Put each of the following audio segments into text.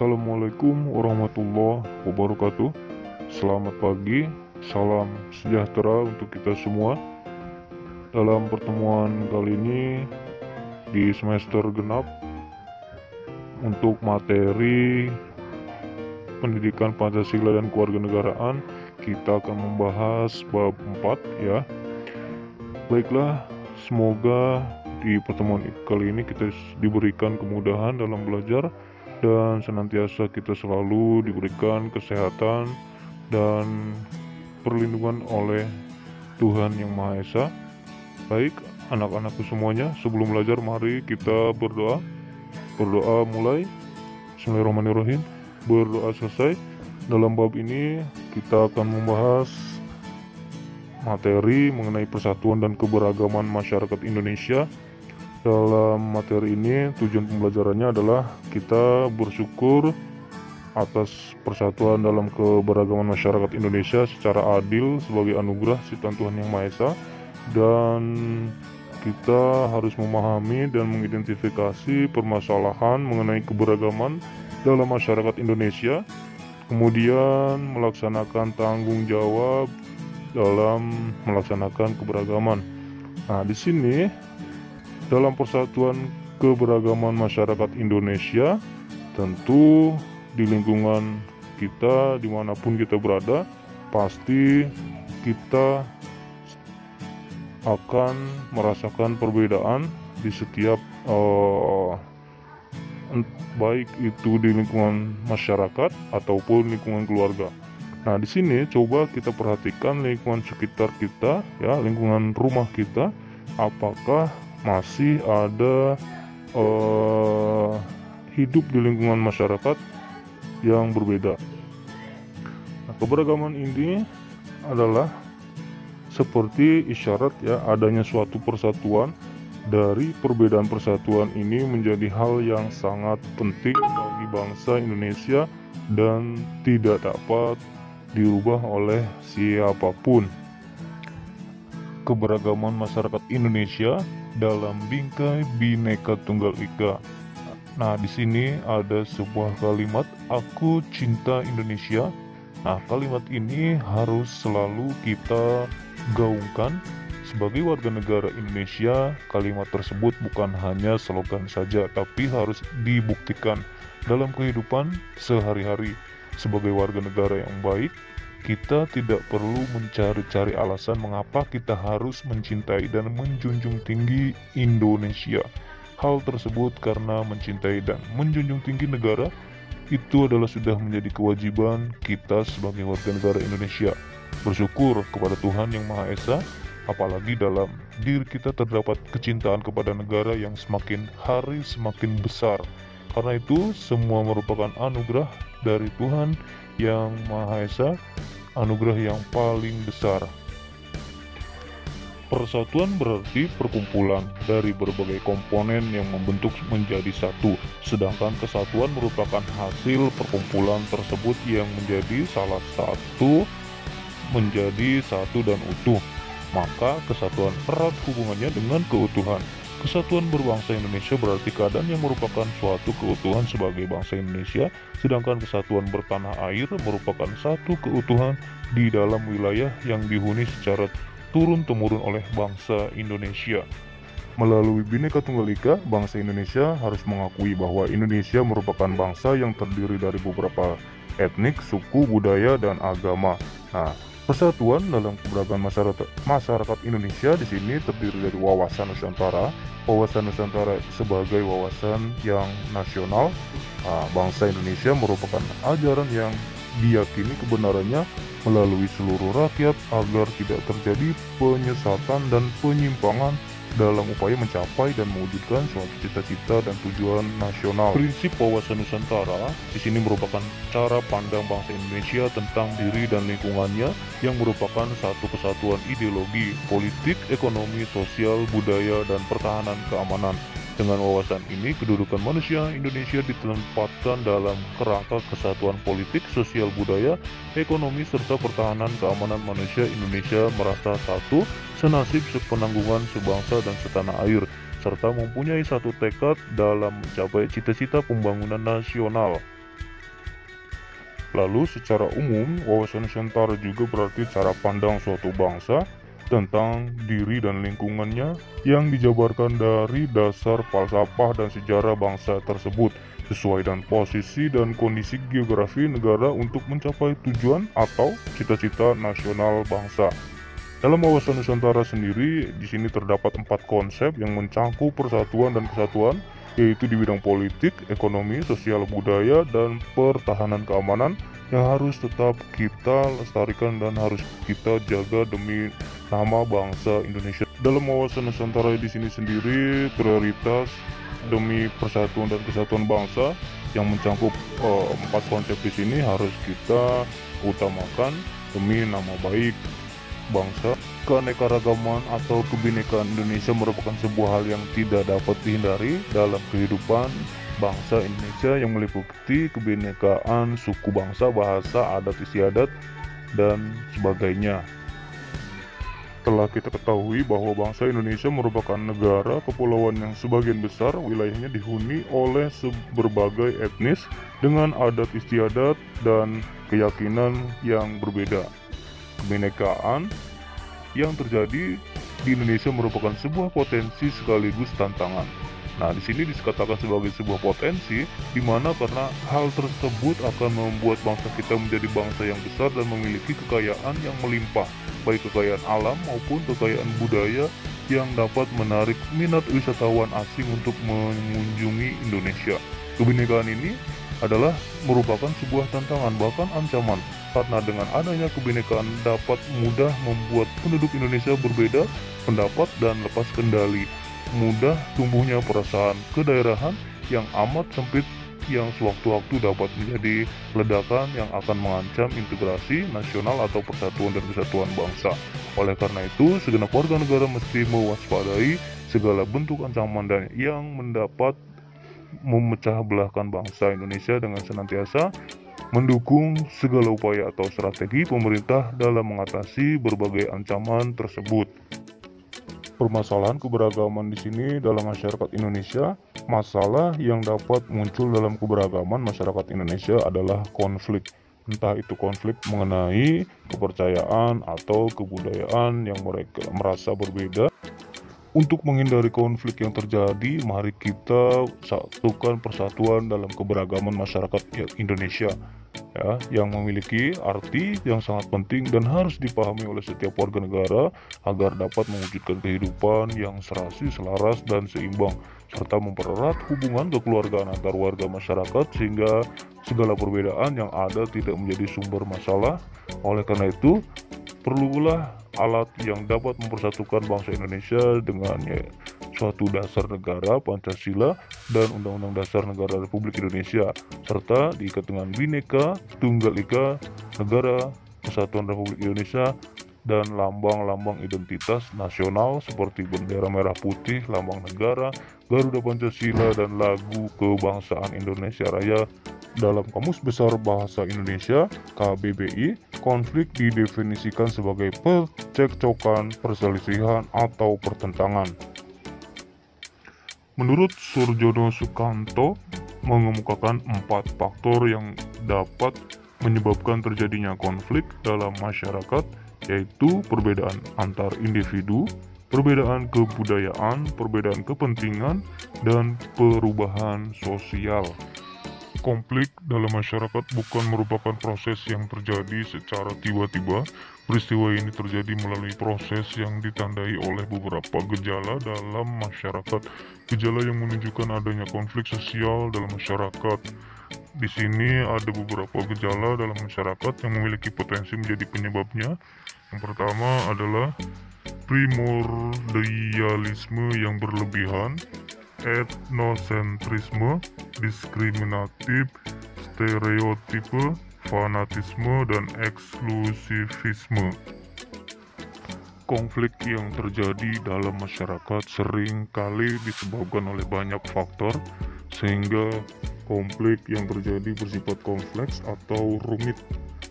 Assalamualaikum warahmatullahi wabarakatuh. Selamat pagi, salam sejahtera untuk kita semua. Dalam pertemuan kali ini di semester genap untuk materi pendidikan Pancasila dan Kewarganegaraan, kita akan membahas bab 4 ya. Baiklah, semoga di pertemuan kali ini kita diberikan kemudahan dalam belajar dan senantiasa kita selalu diberikan kesehatan dan perlindungan oleh Tuhan Yang Maha Esa. Baik, anak-anakku semuanya, sebelum belajar mari kita berdoa. Berdoa mulai. Bismillahirrahmanirrahim. Berdoa selesai. Dalam bab ini kita akan membahas materi mengenai persatuan dan keberagaman masyarakat Indonesia. Dalam materi ini tujuan pembelajarannya adalah kita bersyukur atas persatuan dalam keberagaman masyarakat Indonesia secara adil sebagai anugerah ciptaan Tuhan Yang Maha Esa, dan kita harus memahami dan mengidentifikasi permasalahan mengenai keberagaman dalam masyarakat Indonesia, kemudian melaksanakan tanggung jawab dalam melaksanakan keberagaman. Nah, di sini dalam persatuan keberagaman masyarakat Indonesia, tentu di lingkungan kita dimanapun kita berada, pasti kita akan merasakan perbedaan di setiap baik itu di lingkungan masyarakat ataupun lingkungan keluarga. Nah, di sini coba kita perhatikan lingkungan sekitar kita, ya, lingkungan rumah kita, apakah masih ada hidup di lingkungan masyarakat yang berbeda. Nah, keberagaman ini adalah seperti isyarat, ya, adanya suatu persatuan. Dari perbedaan persatuan ini menjadi hal yang sangat penting bagi bangsa Indonesia dan tidak dapat dirubah oleh siapapun. Keberagaman masyarakat Indonesia dalam bingkai Bhinneka Tunggal Ika. Nah, di sini ada sebuah kalimat, aku cinta Indonesia. Nah, kalimat ini harus selalu kita gaungkan sebagai warga negara Indonesia. Kalimat tersebut bukan hanya slogan saja, tapi harus dibuktikan dalam kehidupan sehari-hari. Sebagai warga negara yang baik, kita tidak perlu mencari-cari alasan mengapa kita harus mencintai dan menjunjung tinggi Indonesia. Hal tersebut karena mencintai dan menjunjung tinggi negara itu adalah sudah menjadi kewajiban kita sebagai warga negara Indonesia. Bersyukur kepada Tuhan Yang Maha Esa, apalagi dalam diri kita terdapat kecintaan kepada negara yang semakin hari semakin besar. Karena itu semua merupakan anugerah dari Tuhan Yang Maha Esa, anugerah yang paling besar. Persatuan berarti perkumpulan dari berbagai komponen yang membentuk menjadi satu, sedangkan kesatuan merupakan hasil perkumpulan tersebut yang menjadi salah satu menjadi satu dan utuh. Maka kesatuan erat hubungannya dengan keutuhan. Kesatuan berbangsa Indonesia berarti keadaan yang merupakan suatu keutuhan sebagai bangsa Indonesia, sedangkan kesatuan bertanah air merupakan satu keutuhan di dalam wilayah yang dihuni secara turun-temurun oleh bangsa Indonesia. Melalui Bhinneka Tunggal Ika, bangsa Indonesia harus mengakui bahwa Indonesia merupakan bangsa yang terdiri dari beberapa etnik, suku, budaya, dan agama. Nah, persatuan dalam keberagaman masyarakat Indonesia di sini terdiri dari wawasan Nusantara. Wawasan Nusantara sebagai wawasan yang nasional. Bangsa Indonesia merupakan ajaran yang diyakini kebenarannya melalui seluruh rakyat agar tidak terjadi penyesatan dan penyimpangan dalam upaya mencapai dan mewujudkan suatu cita-cita dan tujuan nasional. Prinsip wawasan Nusantara di sini merupakan cara pandang bangsa Indonesia tentang diri dan lingkungannya yang merupakan satu kesatuan ideologi, politik, ekonomi, sosial, budaya, dan pertahanan keamanan. Dengan wawasan ini, kedudukan manusia Indonesia ditempatkan dalam kerangka kesatuan politik, sosial, budaya, ekonomi, serta pertahanan keamanan manusia Indonesia merasa satu, senasib, sepenanggungan, sebangsa, dan setanah air, serta mempunyai satu tekad dalam mencapai cita-cita pembangunan nasional. Lalu secara umum, wawasan Nusantara juga berarti cara pandang suatu bangsa tentang diri dan lingkungannya yang dijabarkan dari dasar falsafah dan sejarah bangsa tersebut sesuai dengan posisi dan kondisi geografi negara untuk mencapai tujuan atau cita-cita nasional bangsa. Dalam wawasan Nusantara sendiri, di sini terdapat 4 konsep yang mencakup persatuan dan kesatuan, yaitu di bidang politik, ekonomi, sosial, budaya, dan pertahanan keamanan yang harus tetap kita lestarikan dan harus kita jaga demi nama bangsa Indonesia. Dalam wawasan Nusantara di sini sendiri, prioritas demi persatuan dan kesatuan bangsa yang mencakup 4 konsep di sini harus kita utamakan demi nama baik bangsa. Keanekaragaman atau kebinekaan Indonesia merupakan sebuah hal yang tidak dapat dihindari dalam kehidupan bangsa Indonesia yang meliputi kebinekaan suku bangsa, bahasa, adat istiadat, dan sebagainya. Telah kita ketahui bahwa bangsa Indonesia merupakan negara kepulauan yang sebagian besar wilayahnya dihuni oleh berbagai etnis dengan adat istiadat dan keyakinan yang berbeda. Kebinekaan yang terjadi di Indonesia merupakan sebuah potensi sekaligus tantangan. Nah, di sini dikatakan sebagai sebuah potensi, di mana karena hal tersebut akan membuat bangsa kita menjadi bangsa yang besar dan memiliki kekayaan yang melimpah, baik kekayaan alam maupun kekayaan budaya yang dapat menarik minat wisatawan asing untuk mengunjungi Indonesia. Kebinekaan ini adalah merupakan sebuah tantangan, bahkan ancaman, karena dengan adanya kebinekaan dapat mudah membuat penduduk Indonesia berbeda pendapat dan lepas kendali, mudah tumbuhnya perasaan kedaerahan yang amat sempit yang sewaktu-waktu dapat menjadi ledakan yang akan mengancam integrasi nasional atau persatuan dan kesatuan bangsa. Oleh karena itu, segenap warga negara mesti mewaspadai segala bentuk ancaman dan yang mendapat memecah belahkan bangsa Indonesia dengan senantiasa mendukung segala upaya atau strategi pemerintah dalam mengatasi berbagai ancaman tersebut. Permasalahan keberagaman di sini dalam masyarakat Indonesia, masalah yang dapat muncul dalam keberagaman masyarakat Indonesia adalah konflik. Entah itu konflik mengenai kepercayaan atau kebudayaan yang mereka merasa berbeda. Untuk menghindari konflik yang terjadi, mari kita satukan persatuan dalam keberagaman masyarakat Indonesia, ya, yang memiliki arti yang sangat penting dan harus dipahami oleh setiap warga negara agar dapat mewujudkan kehidupan yang serasi, selaras, dan seimbang, serta mempererat hubungan kekeluargaan antar warga masyarakat sehingga segala perbedaan yang ada tidak menjadi sumber masalah. Oleh karena itu, perlulah alat yang dapat mempersatukan bangsa Indonesia dengan suatu dasar negara Pancasila dan Undang-Undang Dasar Negara Republik Indonesia, serta diikat dengan Bhinneka Tunggal Ika Negara Kesatuan Republik Indonesia dan lambang-lambang identitas nasional seperti bendera merah putih, lambang negara, Garuda Pancasila, dan lagu kebangsaan Indonesia Raya. Dalam Kamus Besar Bahasa Indonesia (KBBI), konflik didefinisikan sebagai percekcokan, perselisihan, atau pertentangan. Menurut Surjono Sukanto, mengemukakan 4 faktor yang dapat menyebabkan terjadinya konflik dalam masyarakat, yaitu perbedaan antar individu, perbedaan kebudayaan, perbedaan kepentingan, dan perubahan sosial. Konflik dalam masyarakat bukan merupakan proses yang terjadi secara tiba-tiba. Peristiwa ini terjadi melalui proses yang ditandai oleh beberapa gejala dalam masyarakat. Gejala yang menunjukkan adanya konflik sosial dalam masyarakat. Di sini ada beberapa gejala dalam masyarakat yang memiliki potensi menjadi penyebabnya. Yang pertama adalah primordialisme yang berlebihan, etnosentrisme, diskriminatif, stereotipe, fanatisme, dan eksklusivisme. Konflik yang terjadi dalam masyarakat sering kali disebabkan oleh banyak faktor, sehingga konflik yang terjadi bersifat kompleks atau rumit.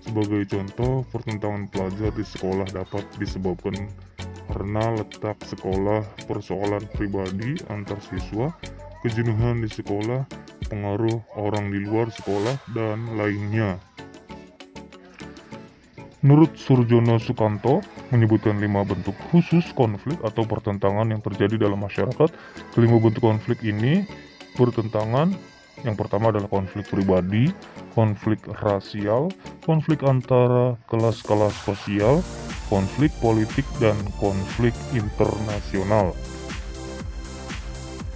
Sebagai contoh, pertentangan pelajar di sekolah dapat disebabkan karena letak sekolah, persoalan pribadi antar siswa, kejenuhan di sekolah, pengaruh orang di luar sekolah, dan lainnya. Menurut Surjono Sukanto, menyebutkan 5 bentuk khusus konflik atau pertentangan yang terjadi dalam masyarakat. Kelima bentuk konflik ini bertentangan. Yang pertama adalah konflik pribadi, konflik rasial, konflik antara kelas-kelas sosial, konflik politik, dan konflik internasional.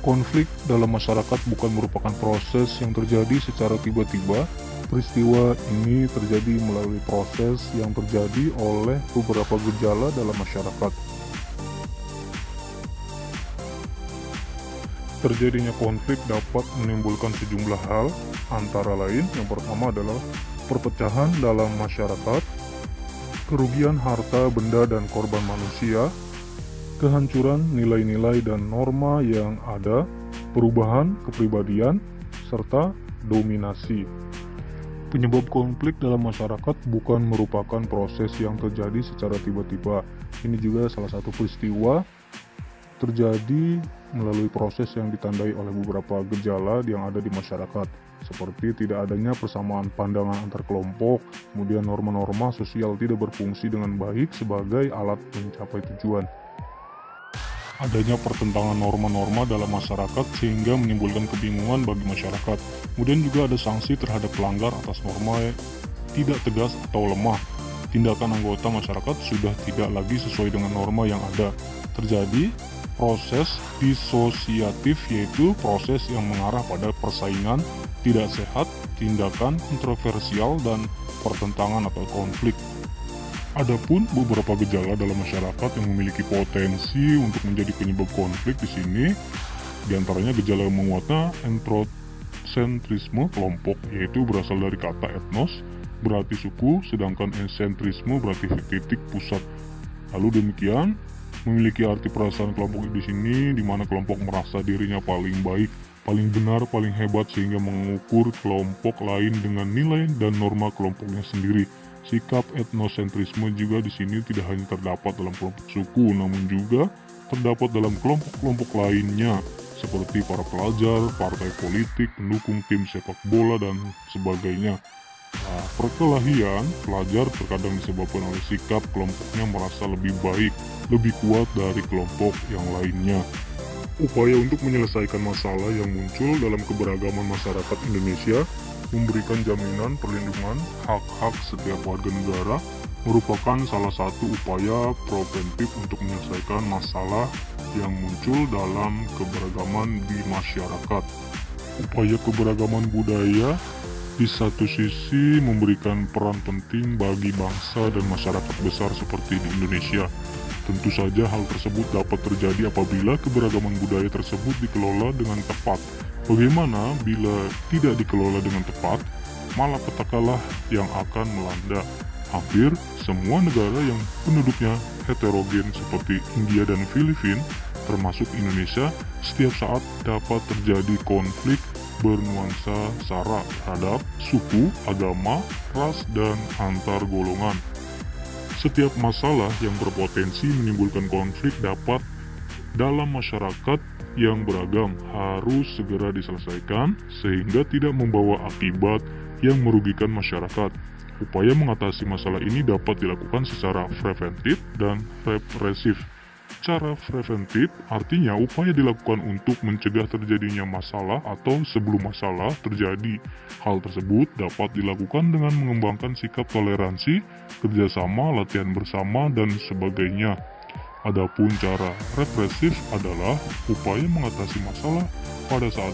Konflik dalam masyarakat bukan merupakan proses yang terjadi secara tiba-tiba. Peristiwa ini terjadi melalui proses yang terjadi oleh beberapa gejala dalam masyarakat. Terjadinya konflik dapat menimbulkan sejumlah hal, antara lain yang pertama adalah perpecahan dalam masyarakat, kerugian harta, benda, dan korban manusia, kehancuran nilai-nilai dan norma yang ada, perubahan kepribadian, serta dominasi. Penyebab konflik dalam masyarakat bukan merupakan proses yang terjadi secara tiba-tiba. Ini juga salah satu peristiwa terjadi melalui proses yang ditandai oleh beberapa gejala yang ada di masyarakat, seperti tidak adanya persamaan pandangan antar kelompok, kemudian norma-norma sosial tidak berfungsi dengan baik sebagai alat mencapai tujuan. Adanya pertentangan norma-norma dalam masyarakat sehingga menimbulkan kebingungan bagi masyarakat. Kemudian juga ada sanksi terhadap pelanggar atas norma yang tidak tegas atau lemah. Tindakan anggota masyarakat sudah tidak lagi sesuai dengan norma yang ada. Terjadi proses disosiatif, yaitu proses yang mengarah pada persaingan tidak sehat, tindakan kontroversial, dan pertentangan atau konflik. Adapun beberapa gejala dalam masyarakat yang memiliki potensi untuk menjadi penyebab konflik di sini, diantaranya gejala menguatnya etnosentrisme kelompok, yaitu berasal dari kata etnos, berarti suku, sedangkan esentrisme berarti titik pusat. Lalu demikian, memiliki arti perasaan kelompok di sini, di mana kelompok merasa dirinya paling baik, paling benar, paling hebat, sehingga mengukur kelompok lain dengan nilai dan norma kelompoknya sendiri. Sikap etnosentrisme juga di sini tidak hanya terdapat dalam kelompok suku, namun juga terdapat dalam kelompok-kelompok lainnya, seperti para pelajar, partai politik, pendukung tim sepak bola, dan sebagainya. Nah, perkelahian pelajar terkadang disebabkan oleh sikap kelompoknya merasa lebih baik, lebih kuat dari kelompok yang lainnya. Upaya untuk menyelesaikan masalah yang muncul dalam keberagaman masyarakat Indonesia, memberikan jaminan perlindungan hak-hak setiap warga negara, merupakan salah satu upaya preventif untuk menyelesaikan masalah yang muncul dalam keberagaman di masyarakat. Upaya keberagaman budaya di satu sisi memberikan peran penting bagi bangsa dan masyarakat besar seperti di Indonesia. Tentu saja hal tersebut dapat terjadi apabila keberagaman budaya tersebut dikelola dengan tepat. Bagaimana bila tidak dikelola dengan tepat, malapetakalah yang akan melanda. Hampir semua negara yang penduduknya heterogen seperti India dan Filipina, termasuk Indonesia, setiap saat dapat terjadi konflik bernuansa sara terhadap suku, agama, ras, dan antar golongan. Setiap masalah yang berpotensi menimbulkan konflik dapat dalam masyarakat yang beragam harus segera diselesaikan sehingga tidak membawa akibat yang merugikan masyarakat. Upaya mengatasi masalah ini dapat dilakukan secara preventif dan represif. Cara preventif artinya upaya dilakukan untuk mencegah terjadinya masalah atau sebelum masalah terjadi. Hal tersebut dapat dilakukan dengan mengembangkan sikap toleransi, kerjasama, latihan bersama, dan sebagainya. Adapun cara represif adalah upaya mengatasi masalah pada saat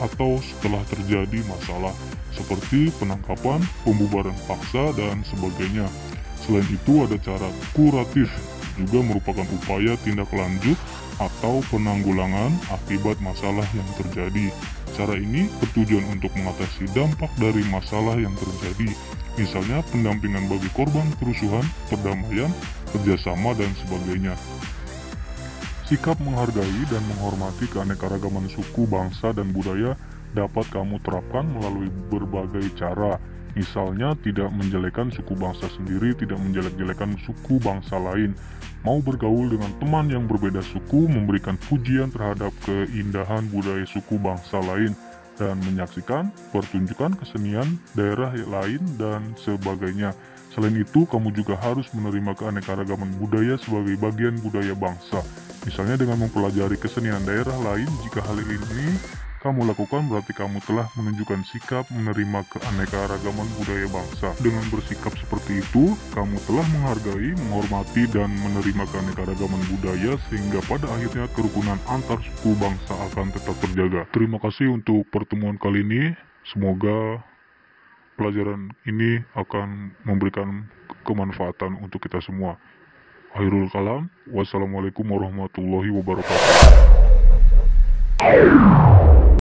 atau setelah terjadi masalah, seperti penangkapan, pembubaran paksa, dan sebagainya. Selain itu ada cara kuratif, juga merupakan upaya tindak lanjut atau penanggulangan akibat masalah yang terjadi. Cara ini bertujuan untuk mengatasi dampak dari masalah yang terjadi, misalnya pendampingan bagi korban kerusuhan, perdamaian, kerjasama, dan sebagainya. Sikap menghargai dan menghormati keanekaragaman suku, bangsa, dan budaya dapat kamu terapkan melalui berbagai cara. Misalnya, tidak menjelekan suku bangsa sendiri, tidak menjelek-jelekan suku bangsa lain. Mau bergaul dengan teman yang berbeda suku, memberikan pujian terhadap keindahan budaya suku bangsa lain, dan menyaksikan pertunjukan kesenian daerah lain, dan sebagainya. Selain itu, kamu juga harus menerima keanekaragaman budaya sebagai bagian budaya bangsa. Misalnya dengan mempelajari kesenian daerah lain, jika hal ini kamu lakukan berarti kamu telah menunjukkan sikap menerima keanekaragaman budaya bangsa. Dengan bersikap seperti itu, kamu telah menghargai, menghormati, dan menerima keanekaragaman budaya sehingga pada akhirnya kerukunan antar suku bangsa akan tetap terjaga. Terima kasih untuk pertemuan kali ini. Semoga pelajaran ini akan memberikan kemanfaatan untuk kita semua. Akhirul kalam, wassalamualaikum warahmatullahi wabarakatuh.